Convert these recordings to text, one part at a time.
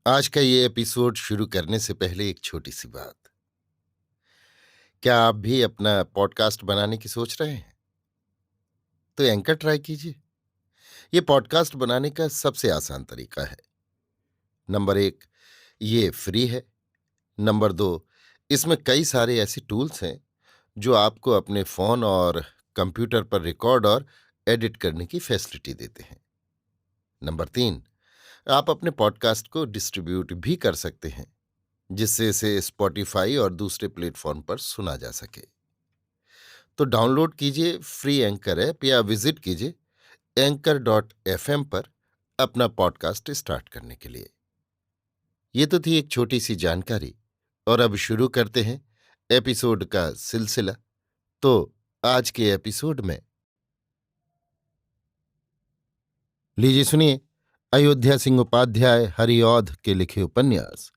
आज का ये एपिसोड शुरू करने से पहले एक छोटी सी बात। क्या आप भी अपना पॉडकास्ट बनाने की सोच रहे हैं? तो एंकर ट्राई कीजिए। ये पॉडकास्ट बनाने का सबसे आसान तरीका है। नंबर एक, ये फ्री है। नंबर दो, इसमें कई सारे ऐसे टूल्स हैं जो आपको अपने फोन और कंप्यूटर पर रिकॉर्ड और एडिट करने की फैसिलिटी देते हैं। नंबर तीन, आप अपने पॉडकास्ट को डिस्ट्रीब्यूट भी कर सकते हैं, जिससे इसे स्पॉटिफाई और दूसरे प्लेटफॉर्म पर सुना जा सके। तो डाउनलोड कीजिए फ्री एंकर ऐप या विजिट कीजिए anchor.fm पर अपना पॉडकास्ट स्टार्ट करने के लिए। ये तो थी एक छोटी सी जानकारी, और अब शुरू करते हैं एपिसोड का सिलसिला। तो आज के एपिसोड में लीजिए सुनिए अयोध्या सिंह उपाध्याय हरिऔध के लिखे उपन्यास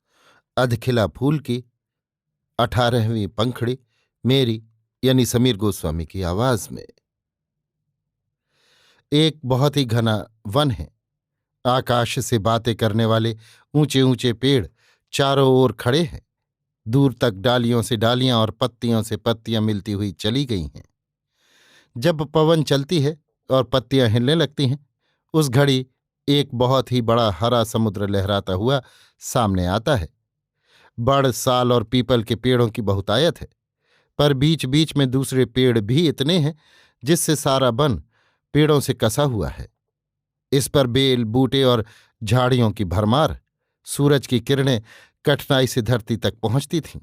अधखिला फूल की 18वीं पंखुड़ी, मेरी यानी समीर गोस्वामी की आवाज में। एक बहुत ही घना वन है। आकाश से बातें करने वाले ऊंचे ऊंचे पेड़ चारों ओर खड़े हैं। दूर तक डालियों से डालियां और पत्तियों से पत्तियां मिलती हुई चली गई हैं। जब पवन चलती है और पत्तियां हिलने लगती हैं, उस घड़ी एक बहुत ही बड़ा हरा समुद्र लहराता हुआ सामने आता है। बड़, साल और पीपल के पेड़ों की बहुतायत है, पर बीच बीच में दूसरे पेड़ भी इतने हैं जिससे सारा वन पेड़ों से कसा हुआ है। इस पर बेल, बूटे और झाड़ियों की भरमार। सूरज की किरणें कठिनाई से धरती तक पहुंचती थीं।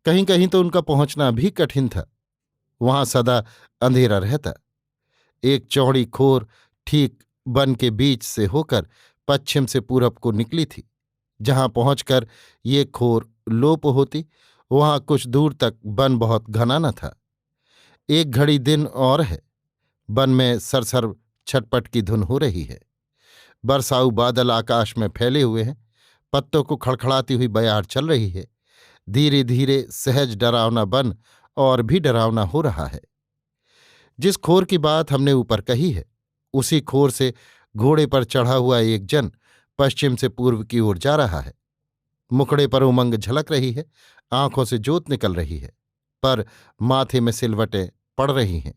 कहीं कहीं तो उनका पहुंचना भी कठिन था। वहां सदा अंधेरा रहता। एक चौड़ी खोर ठीक वन के बीच से होकर पश्चिम से पूरब को निकली थी। जहां पहुंचकर ये खोर लोप होती, वहां कुछ दूर तक वन बहुत घना न था। एक घड़ी दिन और है। वन में सरसर छटपट की धुन हो रही है। बरसाऊ बादल आकाश में फैले हुए हैं। पत्तों को खड़खड़ाती हुई बयार चल रही है। धीरे धीरे सहज डरावना बन और भी डरावना हो रहा है। जिस खोर की बात हमने ऊपर कही है, उसी खोर से घोड़े पर चढ़ा हुआ एक जन पश्चिम से पूर्व की ओर जा रहा है। मुखड़े पर उमंग झलक रही है, आंखों से जोत निकल रही है, पर माथे में सिलवटें पड़ रही हैं,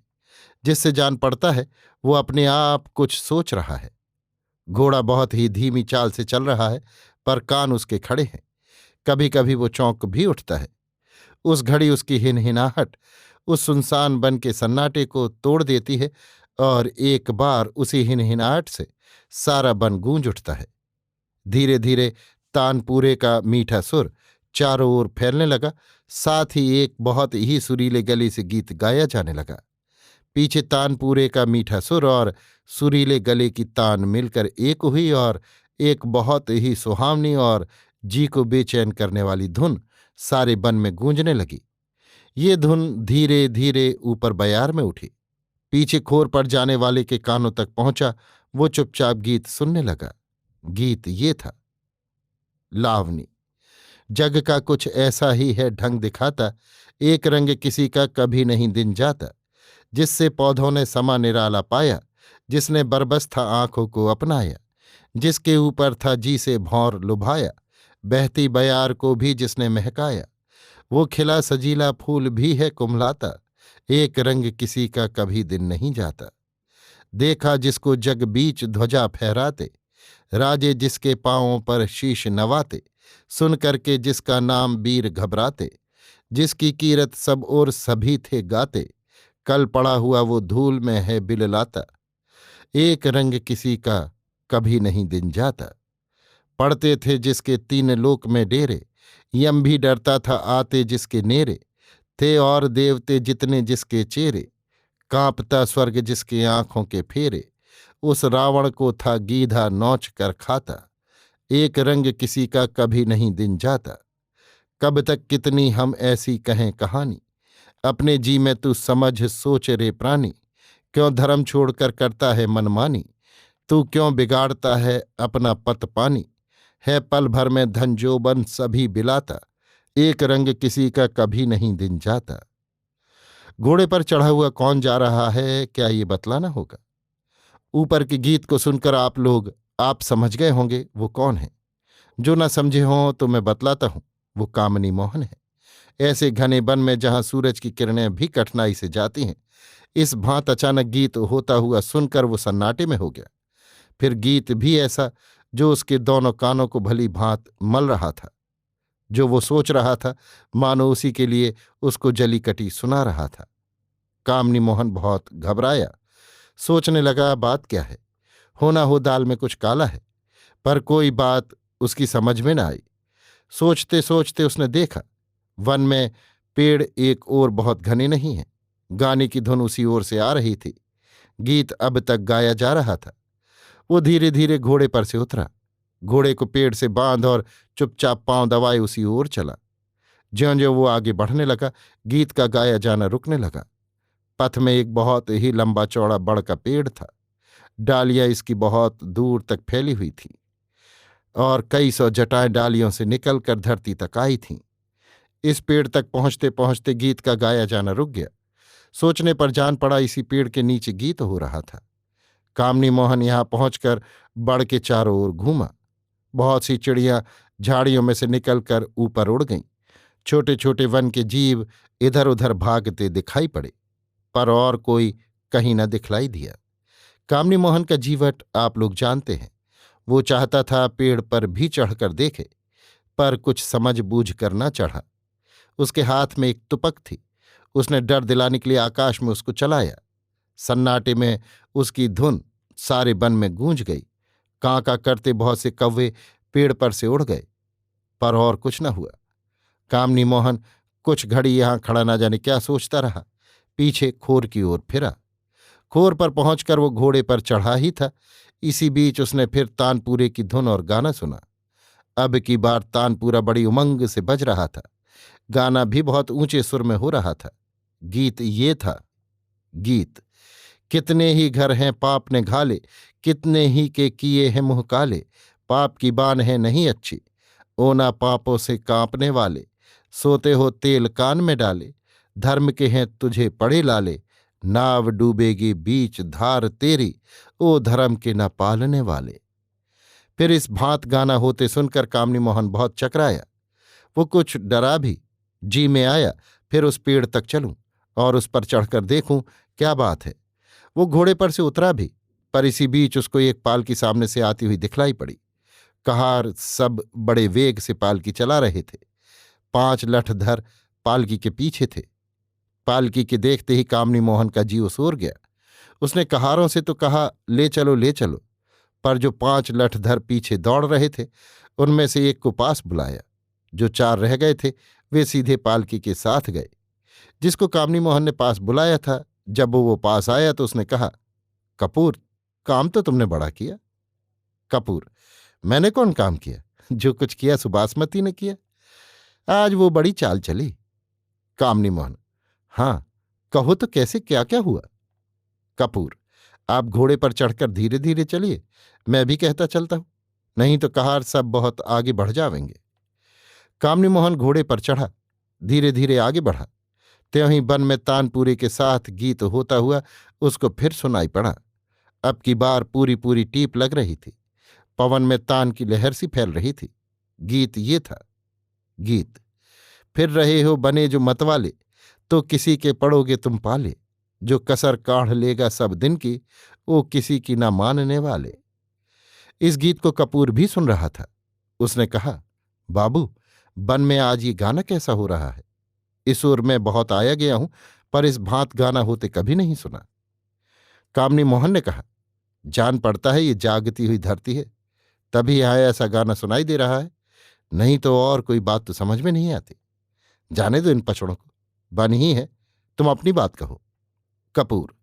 जिससे जान पड़ता है वो अपने आप कुछ सोच रहा है। घोड़ा बहुत ही धीमी चाल से चल रहा है, पर कान उसके खड़े हैं। कभी कभी वो चौंक भी उठता है। उस घड़ी उसकी हिनहिनाहट उस सुनसान वन के सन्नाटे को तोड़ देती है, और एक बार उसी हिनहिनाहट से सारा वन गूंज उठता है। धीरे धीरे तानपूरे का मीठा सुर चारों ओर फैलने लगा। साथ ही एक बहुत ही सुरीले गले से गीत गाया जाने लगा। पीछे तानपूरे का मीठा सुर और सुरीले गले की तान मिलकर एक हुई, और एक बहुत ही सुहावनी और जी को बेचैन करने वाली धुन सारे वन में गूंजने लगी। ये धुन धीरे धीरे ऊपर बयार में उठी, पीछे खोर पड़ जाने वाले के कानों तक पहुंचा। वो चुपचाप गीत सुनने लगा। गीत ये था, लावनी। जग का कुछ ऐसा ही है ढंग दिखाता, एक रंग किसी का कभी नहीं दिन जाता। जिससे पौधों ने समा निराला पाया, जिसने बरबस था आंखों को अपनाया, जिसके ऊपर था जी से भौर लुभाया, बहती बयार को भी जिसने महकाया। वो खिला सजीला फूल भी है कुम्हलाता, एक रंग किसी का कभी दिन नहीं जाता। देखा जिसको जग बीच ध्वजा फहराते, राजे जिसके पांवों पर शीश नवाते, सुन करके जिसका नाम वीर घबराते, जिसकी कीरत सब और सभी थे गाते, कल पड़ा हुआ वो धूल में है बिललाता। एक रंग किसी का कभी नहीं दिन जाता। पड़ते थे जिसके तीन लोक में डेरे, यम भी डरता था आते जिसके नेरे, थे और देवते जितने जिसके चेहरे, कांपता स्वर्ग जिसके आंखों के फेरे, उस रावण को था गीधा नौच कर खाता। एक रंग किसी का कभी नहीं दिन जाता। कब तक कितनी हम ऐसी कहें कहानी, अपने जी में तू समझ सोच रे प्राणी। क्यों धर्म छोड़कर करता है मनमानी, तू क्यों बिगाड़ता है अपना पत पानी। है पल भर में धन जोबन सभी बिलाता, एक रंग किसी का कभी नहीं दिन जाता। घोड़े पर चढ़ा हुआ कौन जा रहा है, क्या ये बतलाना होगा? ऊपर के गीत को सुनकर आप लोग आप समझ गए होंगे वो कौन है। जो न समझे हों तो मैं बतलाता हूं, वो कामिनी मोहन है। ऐसे घने वन में जहां सूरज की किरणें भी कठिनाई से जाती हैं, इस भांत अचानक गीत होता हुआ सुनकर वो सन्नाटे में हो गया। फिर गीत भी ऐसा जो उसके दोनों कानों को भली भांत मल रहा था। जो वो सोच रहा था मानो उसी के लिए उसको जली कटी सुना रहा था। कामिनी मोहन बहुत घबराया। सोचने लगा बात क्या है, होना हो दाल में कुछ काला है। पर कोई बात उसकी समझ में न आई। सोचते सोचते उसने देखा, वन में पेड़ एक ओर बहुत घने नहीं हैं। गाने की धुन उसी ओर से आ रही थी। गीत अब तक गाया जा रहा था। वो धीरे धीरे घोड़े पर से उतरा, घोड़े को पेड़ से बांध और चुपचाप पांव दबाए उसी ओर चला। ज्यों ज्यों वो आगे बढ़ने लगा, गीत का गाया जाना रुकने लगा। पथ में एक बहुत ही लंबा चौड़ा बड़ का पेड़ था। डालियां इसकी बहुत दूर तक फैली हुई थीं और कई सौ जटाएं डालियों से निकलकर धरती तक आई थीं। इस पेड़ तक पहुंचते पहुंचते गीत का गाया जाना रुक गया। सोचने पर जान पड़ा इसी पेड़ के नीचे गीत हो रहा था। कामिनी मोहन यहां पहुंचकर बड़ के चारों ओर घूमा। बहुत सी चिड़ियां झाड़ियों में से निकलकर ऊपर उड़ गईं। छोटे छोटे वन के जीव इधर उधर भागते दिखाई पड़े, पर और कोई कहीं न दिखलाई दिया। कामिनी मोहन का जीवट आप लोग जानते हैं। वो चाहता था पेड़ पर भी चढ़कर देखे, पर कुछ समझ बूझ कर न चढ़ा। उसके हाथ में एक तुपक थी। उसने डर दिलाने के लिए आकाश में उसको चलाया। सन्नाटे में उसकी धुन सारे वन में गूंज गई। कां कां करते बहुत से कौवे पेड़ पर से उड़ गए, पर और कुछ न हुआ। कामिनी मोहन कुछ घड़ी यहां खड़ा न जाने क्या सोचता रहा। पीछे खोर की ओर फिरा। खोर पर पहुंचकर वो घोड़े पर चढ़ा ही था। इसी बीच उसने फिर तानपूरे की धुन और गाना सुना। अब की बार तानपूरा बड़ी उमंग से बज रहा था। गाना भी बहुत ऊंचे सुर में हो रहा था। गीत ये था। गीत: कितने ही घर हैं पाप ने घाले, कितने ही के किए हैं मुँह काले। पाप की बान है नहीं अच्छी, ओना पापों से कांपने वाले। सोते हो तेल कान में डाले, धर्म के हैं तुझे पड़े लाले। नाव डूबेगी बीच धार तेरी, ओ धर्म के न पालने वाले। फिर इस भांत गाना होते सुनकर कामिनी मोहन बहुत चकराया। वो कुछ डरा भी। जी में आया फिर उस पेड़ तक चलूं और उस पर चढ़कर देखूं क्या बात है। वो घोड़े पर से उतरा भी, पर इसी बीच उसको एक पालकी सामने से आती हुई दिखलाई पड़ी। कहार सब बड़े वेग से पालकी चला रहे थे। 5 लठधर पालकी के पीछे थे। पालकी के देखते ही कामिनी मोहन का जी उसोर गया। उसने कहारों से तो कहा ले चलो ले चलो, पर जो 5 लठधर पीछे दौड़ रहे थे उनमें से एक को पास बुलाया। जो 4 रह गए थे वे सीधे पालकी के साथ गए। जिसको कामिनी मोहन ने पास बुलाया था, जब वो पास आया तो उसने कहा, कपूर, काम तो तुमने बड़ा किया। कपूर: मैंने कौन काम किया? जो कुछ किया सुबासमती ने किया। आज वो बड़ी चाल चली। कामिनी मोहन: हाँ, कहो तो कैसे, क्या क्या हुआ? कपूर: आप घोड़े पर चढ़कर धीरे धीरे चलिए, मैं भी कहता चलता हूं, नहीं तो कहार सब बहुत आगे बढ़ जावेंगे। कामिनी मोहन घोड़े पर चढ़ा, धीरे धीरे आगे बढ़ा। त्यों ही वन में तानपूरे के साथ गीत होता हुआ उसको फिर सुनाई पड़ा। अब की बार पूरी पूरी टीप लग रही थी। पवन में तान की लहर सी फैल रही थी। गीत ये था। गीत: फिर रहे हो बने जो मतवाले, तो किसी के पड़ोगे तुम पाले। जो कसर काढ़ लेगा सब दिन की, वो किसी की ना मानने वाले। इस गीत को कपूर भी सुन रहा था। उसने कहा, बाबू, वन में आज ये गाना कैसा हो रहा है? इस ओर मैं बहुत आया गया हूं, पर इस भांत गाना होते कभी नहीं सुना। कामिनी मोहन ने कहा, जान पड़ता है ये जागती हुई धरती है, तभी यहां ऐसा गाना सुनाई दे रहा है, नहीं तो और कोई बात तो समझ में नहीं आती। जाने दो इन पछड़ों को, बन ही है, तुम अपनी बात कहो। कपूर: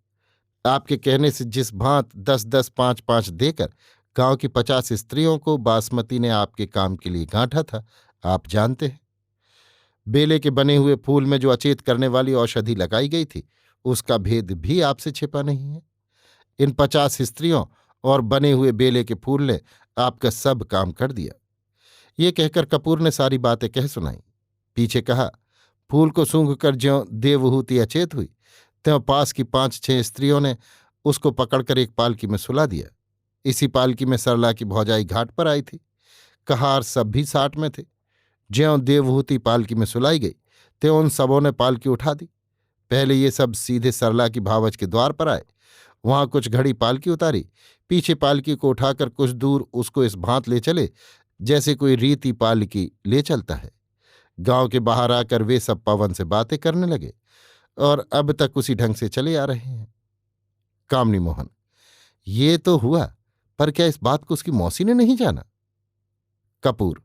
आपके कहने से जिस भांत 10-10, 5-5 देकर गांव की 50 स्त्रियों को बासमती ने आपके काम के लिए गांठा था, आप जानते हैं। बेले के बने हुए फूल में जो अचेत करने वाली औषधि लगाई गई थी, उसका भेद भी आपसे छिपा नहीं है। इन 50 स्त्रियों और बने हुए बेले के फूल ने आपका सब काम कर दिया। ये कहकर कपूर ने सारी बातें कह सुनाई। पीछे कहा, फूल को सूंघकर ज्यों देवहूति अचेत हुई, त्यों पास की 5-6 स्त्रियों ने उसको पकड़कर एक पालकी में सुला दिया। इसी पालकी में सरला की भौजाई घाट पर आई थी। कहार सब भी साट में थे। ज्यों देवहूति पालकी में सुलाई गई त्यों उन सबों ने पालकी उठा दी। पहले ये सब सीधे सरला की भावच के द्वार पर आए। वहां कुछ घड़ी पालकी उतारी, पीछे पालकी को उठाकर कुछ दूर उसको इस भांत ले चले जैसे कोई रीति पालकी ले चलता है। गांव के बाहर आकर वे सब पवन से बातें करने लगे और अब तक उसी ढंग से चले आ रहे हैं। कामनी मोहन: ये तो हुआ, पर क्या इस बात को उसकी मौसी ने नहीं जाना? कपूर: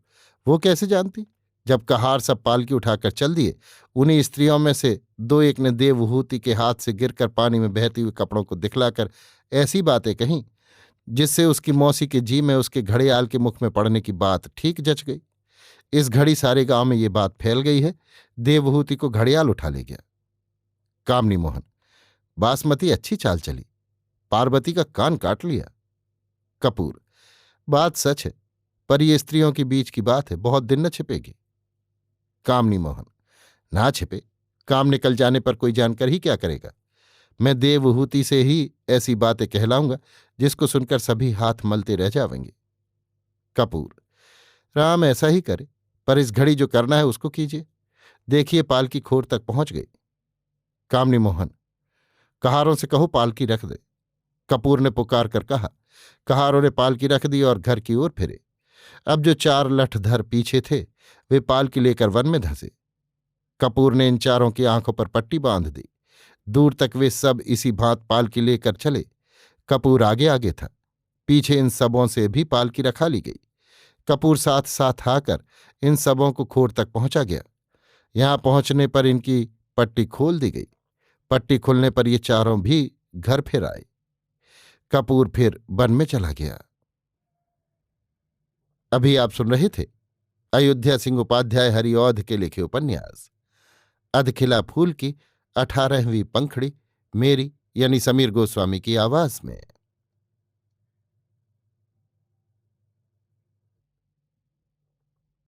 वो कैसे जानती? जब कहार सब पालकी उठाकर चल दिए, उन्हीं स्त्रियों में से दो एक ने देवहूति के हाथ से गिरकर पानी में बहती हुई कपड़ों को दिखलाकर ऐसी बातें कहीं जिससे उसकी मौसी के जी में उसके घड़ियाल के मुख में पड़ने की बात ठीक जच गई। इस घड़ी सारे गांव में ये बात फैल गई है, देवहूति को घड़ियाल उठा ले गया। कामनी मोहन: बासमती अच्छी चाल चली, पार्वती का कान काट लिया। कपूर: बात सच है, पर ये स्त्रियों के बीच की बात है, बहुत दिन न छिपेगी। कामनी मोहन: ना छिपे, काम निकल जाने पर कोई जानकर ही क्या करेगा। मैं देवहूति से ही ऐसी बातें कहलाऊंगा जिसको सुनकर सभी हाथ मलते रह जावेंगे। कपूर: राम ऐसा ही करे, पर इस घड़ी जो करना है उसको कीजिए। देखिए पालकी खोर तक पहुंच गई। कामनी मोहन: कहारों से कहो पालकी रख दे। कपूर ने पुकार कर कहा। कहारों ने पालकी रख दी और घर की ओर फिरे। अब जो चार लठधर पीछे थे वे पालकी लेकर वन में धंसे। कपूर ने इन चारों की आंखों पर पट्टी बांध दी। दूर तक वे सब इसी भांत पालकी लेकर चले। कपूर आगे आगे था, पीछे इन सबों से भी पालकी रखा ली गई। कपूर साथ साथ आकर इन सबों को खोर तक पहुंचा गया। यहां पहुंचने पर इनकी पट्टी खोल दी गई। पट्टी खुलने पर ये चारों भी घर फिर आए। कपूर फिर वन में चला गया। अभी आप सुन रहे थे अयोध्या सिंह उपाध्याय हरिऔध के लिखे उपन्यास अधखिला फूल की 18वीं पंखुड़ी, मेरी यानी समीर गोस्वामी की आवाज में।